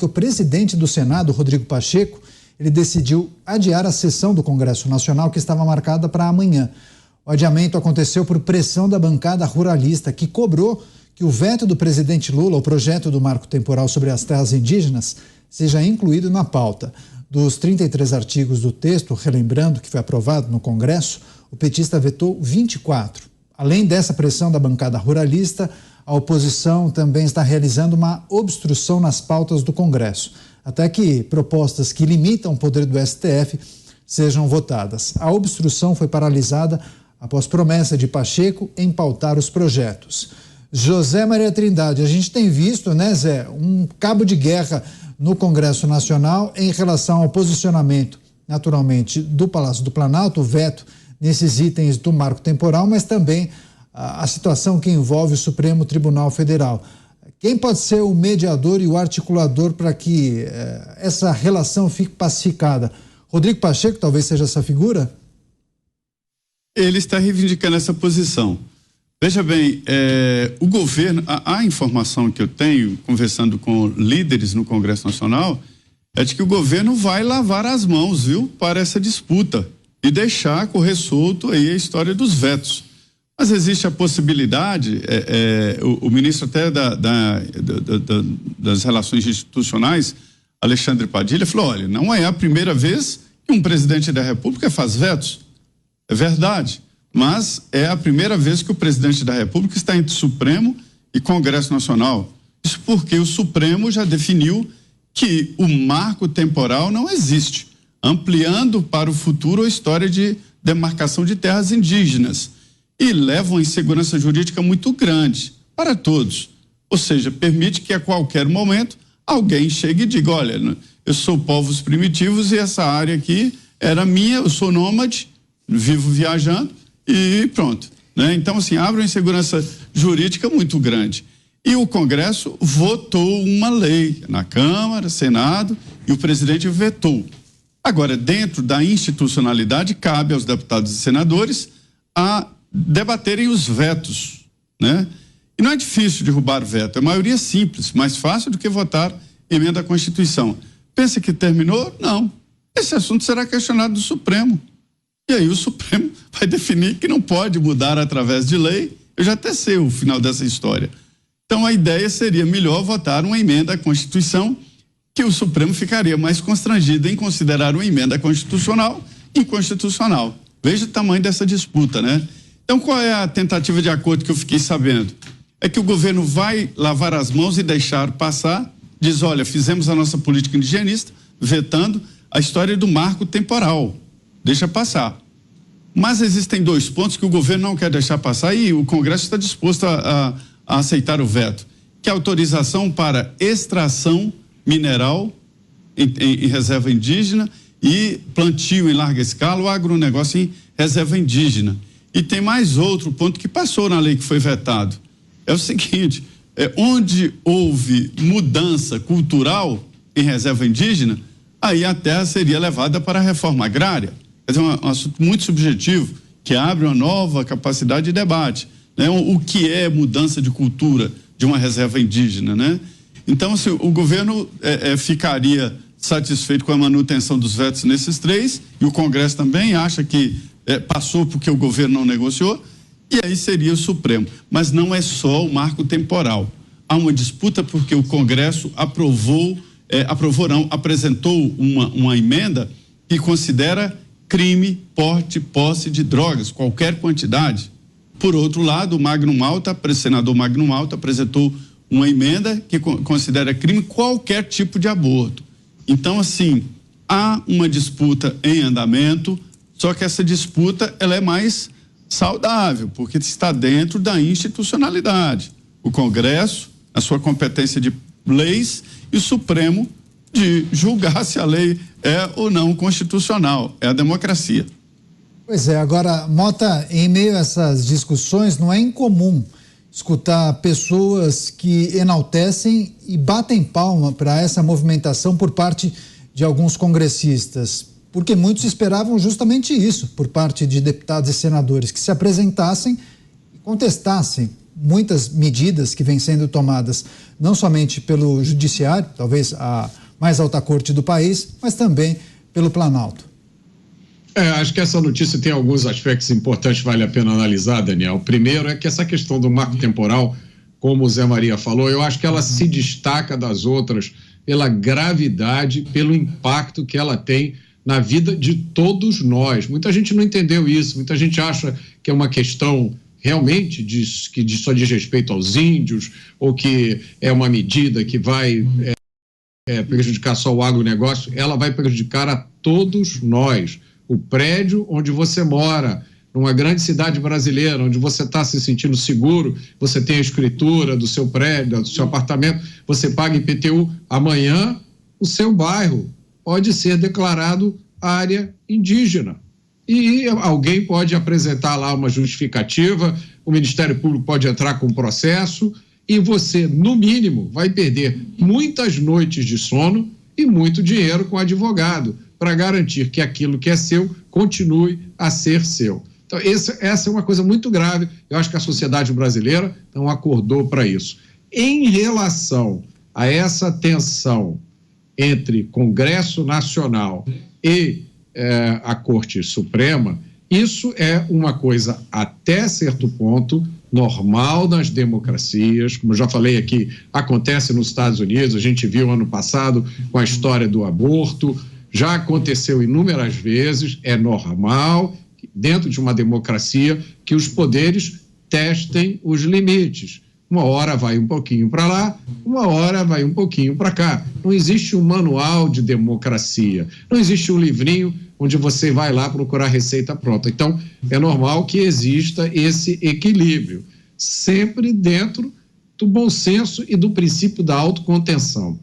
porque o presidente do Senado, Rodrigo Pacheco, ele decidiu adiar a sessão do Congresso Nacional que estava marcada para amanhã. O adiamento aconteceu por pressão da bancada ruralista, que cobrou que o veto do presidente Lula ao projeto do marco temporal sobre as terras indígenas seja incluído na pauta. Dos 33 artigos do texto, relembrando que foi aprovado no Congresso, o petista vetou 24. Além dessa pressão da bancada ruralista, a oposição também está realizando uma obstrução nas pautas do Congresso, até que propostas que limitam o poder do STF sejam votadas. A obstrução foi paralisada após promessa de Pacheco em pautar os projetos. José Maria Trindade, a gente tem visto, né, Zé, um cabo de guerra no Congresso Nacional em relação ao posicionamento, naturalmente, do Palácio do Planalto, o veto nesses itens do marco temporal, mas também a situação que envolve o Supremo Tribunal Federal. Quem pode ser o mediador e o articulador para que essa relação fique pacificada? Rodrigo Pacheco talvez seja essa figura? Ele está reivindicando essa posição. Veja bem, o governo, a informação que eu tenho, conversando com líderes no Congresso Nacional, é de que o governo vai lavar as mãos, viu, para essa disputa e deixar correr solto aí a história dos vetos. Mas existe a possibilidade, o ministro até das Relações Institucionais, Alexandre Padilha, falou, olha, não é a primeira vez que um presidente da República faz vetos. É verdade, mas é a primeira vez que o presidente da República está entre Supremo e Congresso Nacional. Isso porque o Supremo já definiu que o marco temporal não existe, ampliando para o futuro a história de demarcação de terras indígenas e leva uma insegurança jurídica muito grande para todos. Ou seja, permite que a qualquer momento alguém chegue e diga, olha, eu sou povos primitivos e essa área aqui era minha, eu sou nômade, vivo viajando e pronto, né? Então, assim, abre uma insegurança jurídica muito grande. E o Congresso votou uma lei na Câmara, Senado, e o presidente vetou. Agora, dentro da institucionalidade, cabe aos deputados e senadores a debaterem os vetos, né? E não é difícil derrubar veto, é maioria simples, mais fácil do que votar emenda à Constituição. Pensa que terminou? Não. Esse assunto será questionado do Supremo. E aí o Supremo vai definir que não pode mudar através de lei. Eu já até sei o final dessa história. Então a ideia seria melhor votar uma emenda à Constituição, que o Supremo ficaria mais constrangido em considerar uma emenda constitucional inconstitucional. Veja o tamanho dessa disputa, né? Então qual é a tentativa de acordo que eu fiquei sabendo? É que o governo vai lavar as mãos e deixar passar, diz, olha, fizemos a nossa política indigenista, vetando a história do marco temporal. Deixa passar. Mas existem dois pontos que o governo não quer deixar passar e o Congresso está disposto a aceitar o veto, que é a autorização para extração mineral em reserva indígena e plantio em larga escala, o agronegócio em reserva indígena. E tem mais outro ponto que passou na lei que foi vetado. É o seguinte, onde houve mudança cultural em reserva indígena, aí a terra seria levada para a reforma agrária. Quer dizer, um assunto muito subjetivo, que abre uma nova capacidade de debate, né? O que é mudança de cultura de uma reserva indígena, né? Então, assim, o governo ficaria satisfeito com a manutenção dos vetos nesses três, e o Congresso também acha que passou porque o governo não negociou, e aí seria o Supremo. Mas não é só o marco temporal. Há uma disputa porque o Congresso apresentou uma emenda que considera crime, porte, posse de drogas, qualquer quantidade. Por outro lado, o senador Magno Malta apresentou uma emenda que considera crime qualquer tipo de aborto. Então, assim, há uma disputa em andamento, só que essa disputa ela é mais saudável, porque está dentro da institucionalidade. O Congresso, a sua competência de leis, e o Supremo de julgar se a lei é ou não constitucional. É a democracia. Pois é, agora, Mota, em meio a essas discussões, não é incomum escutar pessoas que enaltecem e batem palma para essa movimentação por parte de alguns congressistas, porque muitos esperavam justamente isso por parte de deputados e senadores, que se apresentassem e contestassem muitas medidas que vêm sendo tomadas, não somente pelo Judiciário, talvez a mais alta corte do país, mas também pelo Planalto. Acho que essa notícia tem alguns aspectos importantes que vale a pena analisar, Daniel. O primeiro é que essa questão do marco temporal, como o Zé Maria falou, eu acho que ela se destaca das outras pela gravidade, pelo impacto que ela tem na vida de todos nós. Muita gente não entendeu isso, muita gente acha que é uma questão realmente que só diz respeito aos índios, ou que é uma medida que vai prejudicar só o agronegócio. Ela vai prejudicar a todos nós. O prédio onde você mora, numa grande cidade brasileira, onde você está se sentindo seguro, você tem a escritura do seu prédio, do seu apartamento, você paga IPTU, amanhã o seu bairro pode ser declarado área indígena. E alguém pode apresentar lá uma justificativa, o Ministério Público pode entrar com um processo e você, no mínimo, vai perder muitas noites de sono e muito dinheiro com advogado para garantir que aquilo que é seu continue a ser seu. Então, essa é uma coisa muito grave. Eu acho que a sociedade brasileira não acordou para isso. Em relação a essa tensão entre Congresso Nacional e a Corte Suprema, isso é uma coisa, até certo ponto, normal nas democracias. Como eu já falei aqui, acontece nos Estados Unidos, a gente viu ano passado com a história do aborto, já aconteceu inúmeras vezes, é normal, dentro de uma democracia, que os poderes testem os limites. Uma hora vai um pouquinho para lá, uma hora vai um pouquinho para cá. Não existe um manual de democracia, não existe um livrinho onde você vai lá procurar receita pronta. Então, é normal que exista esse equilíbrio, sempre dentro do bom senso e do princípio da autocontenção.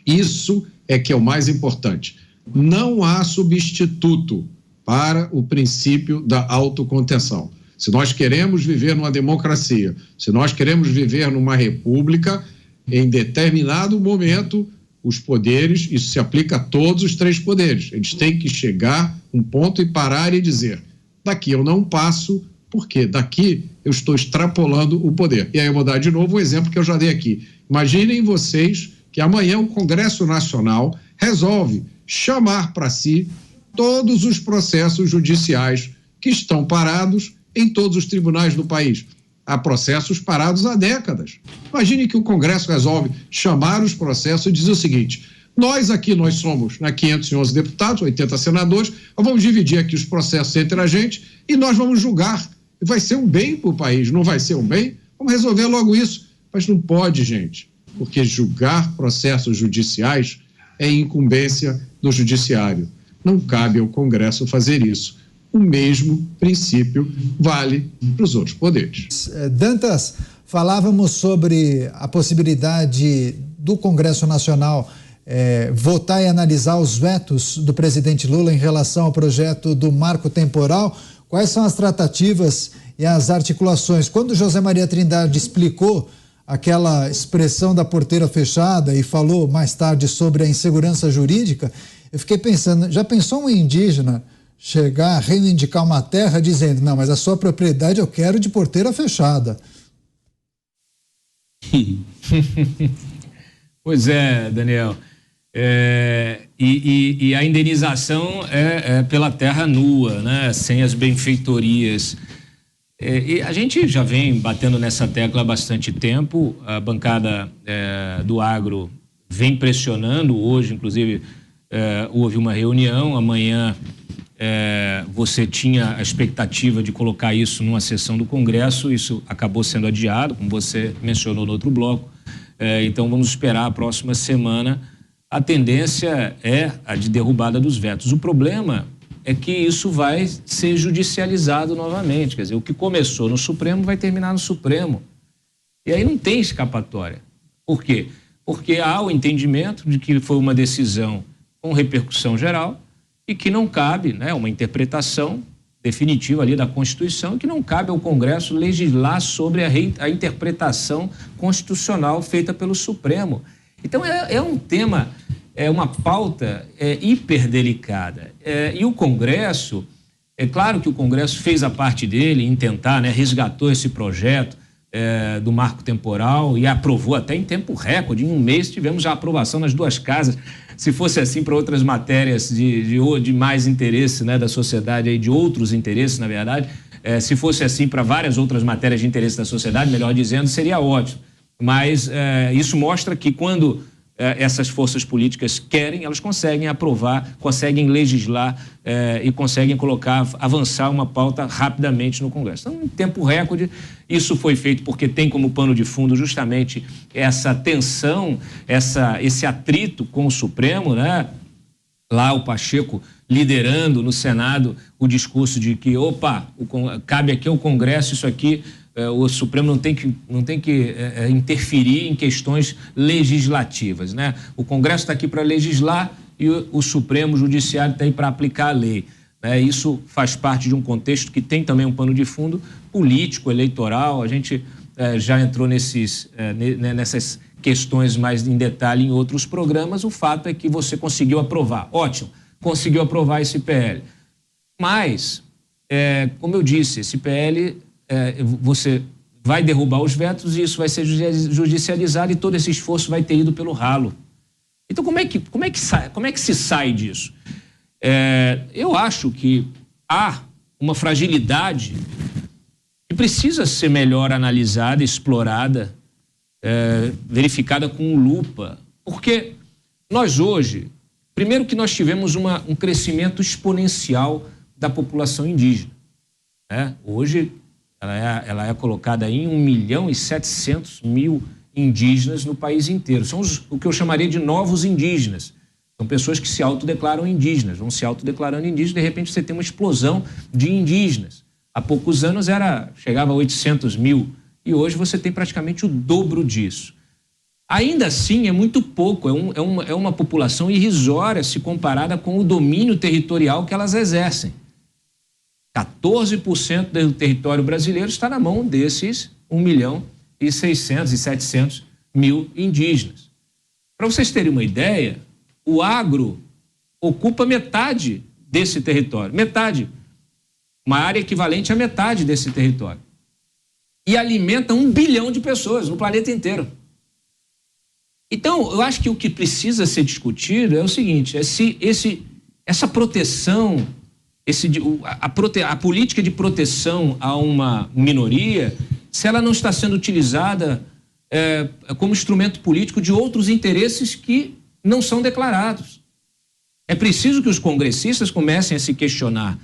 Isso é que é o mais importante. Não há substituto para o princípio da autocontenção. Se nós queremos viver numa democracia, se nós queremos viver numa república, em determinado momento, os poderes, isso se aplica a todos os três poderes, eles têm que chegar um ponto e parar e dizer, daqui eu não passo, porque daqui eu estou extrapolando o poder. E aí eu vou dar de novo um exemplo que eu já dei aqui. Imaginem vocês que amanhã o Congresso Nacional resolve chamar para si todos os processos judiciais que estão parados em todos os tribunais do país. Há processos parados há décadas. Imagine que o Congresso resolve chamar os processos e dizer o seguinte, nós somos 511 deputados, 80 senadores, nós vamos dividir aqui os processos entre a gente e nós vamos julgar. Vai ser um bem para o país, não vai ser um bem? Vamos resolver logo isso. Mas não pode, gente, porque julgar processos judiciais é incumbência do Judiciário. Não cabe ao Congresso fazer isso. O mesmo princípio vale para os outros poderes. Dantas, falávamos sobre a possibilidade do Congresso Nacional votar e analisar os vetos do presidente Lula em relação ao projeto do marco temporal. Quais são as tratativas e as articulações? Quando José Maria Trindade explicou aquela expressão da porteira fechada e falou mais tarde sobre a insegurança jurídica, eu fiquei pensando, já pensou um indígena chegar a reivindicar uma terra dizendo, não, mas a sua propriedade eu quero de porteira fechada? Pois é, Daniel. E a indenização é pela terra nua, né? Sem as benfeitorias. E a gente já vem batendo nessa tecla há bastante tempo. A bancada do agro vem pressionando. Hoje, inclusive, houve uma reunião. Amanhã você tinha a expectativa de colocar isso numa sessão do Congresso. Isso acabou sendo adiado, como você mencionou no outro bloco. Então, vamos esperar a próxima semana. A tendência é a de derrubada dos vetos. O problema é que isso vai ser judicializado novamente. Quer dizer, o que começou no Supremo vai terminar no Supremo. E aí não tem escapatória. Por quê? Porque há o entendimento de que foi uma decisão com repercussão geral e que não cabe, né, uma interpretação definitiva ali da Constituição, que não cabe ao Congresso legislar sobre a interpretação constitucional feita pelo Supremo. Então é um tema, é uma pauta hiperdelicada. E o Congresso, é claro que o Congresso fez a parte dele em tentar, né, resgatou esse projeto do marco temporal e aprovou até em tempo recorde. Em um mês tivemos já aprovação nas duas casas. Se fosse assim para outras matérias de mais interesse, né, da sociedade, de outros interesses, na verdade, se fosse assim para várias outras matérias de interesse da sociedade, melhor dizendo, seria ótimo. Mas isso mostra que quando essas forças políticas querem, elas conseguem aprovar, conseguem legislar e conseguem avançar uma pauta rapidamente no Congresso. Então, em tempo recorde, isso foi feito porque tem como pano de fundo justamente essa tensão, esse atrito com o Supremo, né? Lá o Pacheco liderando no Senado o discurso de que, cabe aqui ao Congresso isso aqui, o Supremo não tem que interferir em questões legislativas, né? O Congresso está aqui para legislar e o Supremo, o Judiciário, está aí para aplicar a lei. Isso faz parte de um contexto que tem também um pano de fundo político, eleitoral. A gente já entrou nessas questões mais em detalhe em outros programas. O fato é que você conseguiu aprovar. Ótimo, conseguiu aprovar esse PL. Mas, como eu disse, esse PL... você vai derrubar os vetos e isso vai ser judicializado e todo esse esforço vai ter ido pelo ralo. Então, como é que se sai disso? Eu acho que há uma fragilidade que precisa ser melhor analisada, explorada, verificada com lupa. Porque nós hoje, primeiro que nós tivemos um crescimento exponencial da população indígena. Hoje, ela é colocada em 1.700.000 indígenas no país inteiro. São o que eu chamaria de novos indígenas. São pessoas que se autodeclaram indígenas, vão se autodeclarando indígenas, de repente você tem uma explosão de indígenas. Há poucos anos chegava a 800.000 e hoje você tem praticamente o dobro disso. Ainda assim, é muito pouco, é uma população irrisória se comparada com o domínio territorial que elas exercem. 14% do território brasileiro está na mão desses 1.600.000 e 700.000 indígenas. Para vocês terem uma ideia, o agro ocupa metade desse território, metade, uma área equivalente à metade desse território, e alimenta 1 bilhão de pessoas no planeta inteiro. Então, eu acho que o que precisa ser discutido é o seguinte, essa proteção, a política de proteção a uma minoria, se ela não está sendo utilizada como instrumento político de outros interesses que não são declarados. É preciso que os congressistas comecem a se questionar,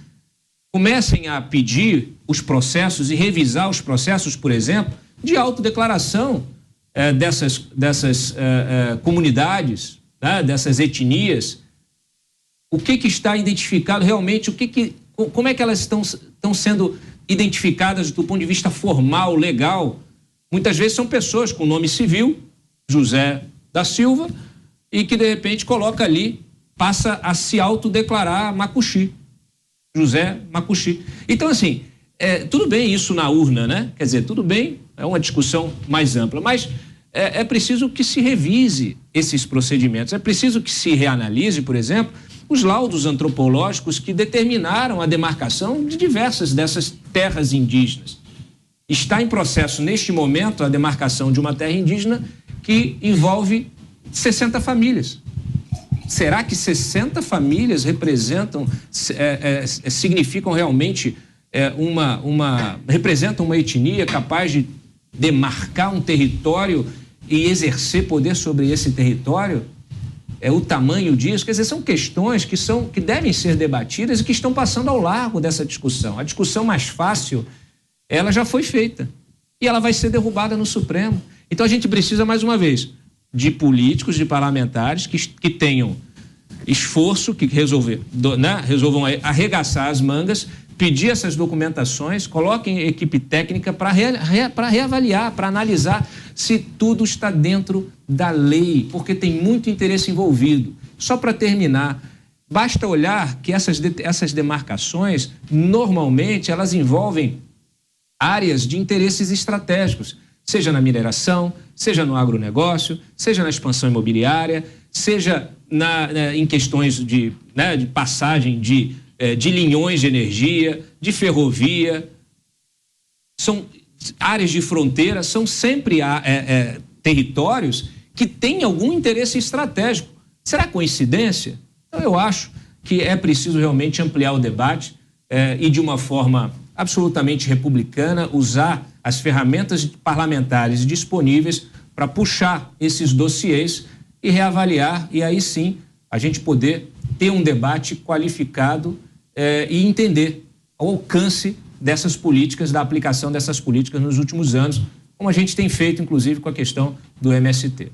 comecem a pedir os processos e revisar os processos, por exemplo, de autodeclaração dessas comunidades, né, dessas etnias. O que está identificado realmente, como é que elas estão sendo identificadas do ponto de vista formal, legal. Muitas vezes são pessoas com nome civil, José da Silva, e que de repente coloca ali, passa a se autodeclarar Macuxi, José Macuxi. Então, assim, tudo bem isso na urna, né? Quer dizer, tudo bem, é uma discussão mais ampla, mas é preciso que se revise esses procedimentos, é preciso que se reanalise, por exemplo, os laudos antropológicos que determinaram a demarcação de diversas dessas terras indígenas. Está em processo, neste momento, a demarcação de uma terra indígena que envolve 60 famílias. Será que 60 famílias representam, significam realmente representam uma etnia capaz de demarcar um território e exercer poder sobre esse território? O tamanho disso, quer dizer, são questões que devem ser debatidas e que estão passando ao largo dessa discussão. A discussão mais fácil, ela já foi feita e ela vai ser derrubada no Supremo. Então a gente precisa, mais uma vez, de parlamentares que tenham esforço, que resolvam arregaçar as mangas, pedir essas documentações, coloquem equipe técnica para reavaliar, para analisar se tudo está dentro da lei, porque tem muito interesse envolvido. Só para terminar, basta olhar que essas demarcações, normalmente, elas envolvem áreas de interesses estratégicos, seja na mineração, seja no agronegócio, seja na expansão imobiliária, seja em questões de passagem de linhões de energia, de ferrovia. áreas de fronteira são sempre territórios que têm algum interesse estratégico. Será coincidência? Então, eu acho que é preciso realmente ampliar o debate e, de uma forma absolutamente republicana, usar as ferramentas parlamentares disponíveis para puxar esses dossiês e reavaliar, e aí sim a gente poder ter um debate qualificado e entender o alcance dessas políticas, da aplicação dessas políticas nos últimos anos, como a gente tem feito, inclusive, com a questão do MST.